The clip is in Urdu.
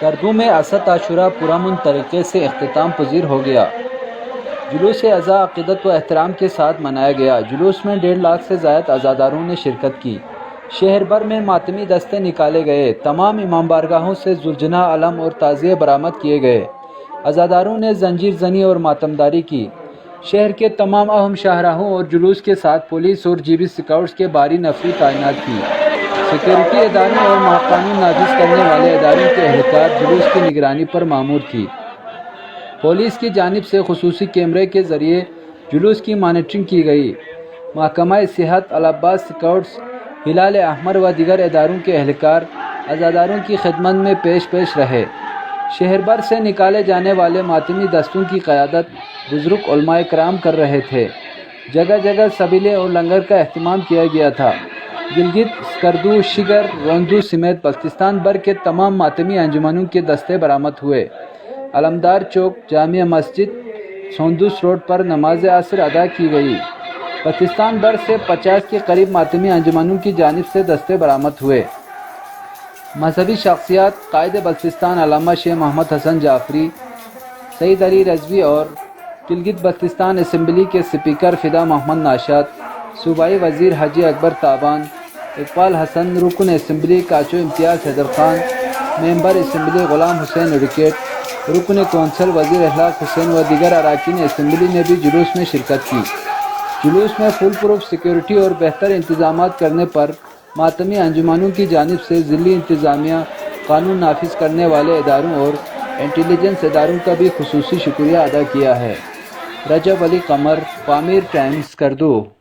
کردو میں اسد عاشورہ پرامن طریقے سے اختتام پذیر ہو گیا۔ جلوس ازاں عقیدت و احترام کے ساتھ منایا گیا۔ جلوس میں 1.5 لاکھ سے زائد عزاداروں نے شرکت کی۔ شہر بھر میں ماتمی دستے نکالے گئے۔ تمام امام بارگاہوں سے ذوالجناح علم اور تعزیے برآمد کیے گئے۔ عزاداروں نے زنجیر زنی اور ماتمداری کی۔ شہر کے تمام اہم شاہراہوں اور جلوس کے ساتھ پولیس اور جی بی اسکاؤٹس کے بھاری نفری تعینات کی۔ سیکورٹی اداروں اور قانون نافذ کرنے والے اداروں کے اہلکار جلوس کی نگرانی پر مامور تھی۔ پولیس کی جانب سے خصوصی کیمرے کے ذریعے جلوس کی مانیٹرنگ کی گئی۔ محکمہ صحت، العباس اسکاؤٹس، ہلال احمر و دیگر اداروں کے اہلکار عزاداروں کی خدمت میں پیش رہے۔ شہر بھر سے نکالے جانے والے ماتمی دستوں کی قیادت بزرگ علماء کرام کر رہے تھے۔ جگہ جگہ سبیلے اور لنگر کا اہتمام کیا گیا تھا۔ گلگت، سکردو، شگر، روندو سمیت بلتستان بھر کے تمام ماتمی انجمنوں کے دستے برآمد ہوئے۔ علمدار چوک، جامع مسجد، سوندوس روڈ پر نماز عصر ادا کی گئی۔ بلتستان بھر سے 50 کے قریب ماتمی انجمنوں کی جانب سے دستے برآمد ہوئے۔ مذہبی شخصیات قائد بلتستان علامہ شیخ محمد حسن جعفری، سید علی رضوی اور گلگت بلتستان اسمبلی کے اسپیکر فدا محمد ناشاد، صوبائی وزیر حاجی اکبر تابان، اقبال حسن، رکن اسمبلی کاچو امتیاز حیدر خان، ممبر اسمبلی غلام حسین ایڈوکیٹ، رکن کونسل وزیر اخلاق حسین و دیگر اراکین اسمبلی نے بھی جلوس میں شرکت کی۔ جلوس میں فل پروف سیکورٹی اور بہتر انتظامات کرنے پر ماتمی انجمنوں کی جانب سے ضلعی انتظامیہ، قانون نافذ کرنے والے اداروں اور انٹیلیجنس اداروں کا بھی خصوصی شکریہ ادا کیا ہے۔ رجب علی قمر، پامیر ٹائمز، کردو۔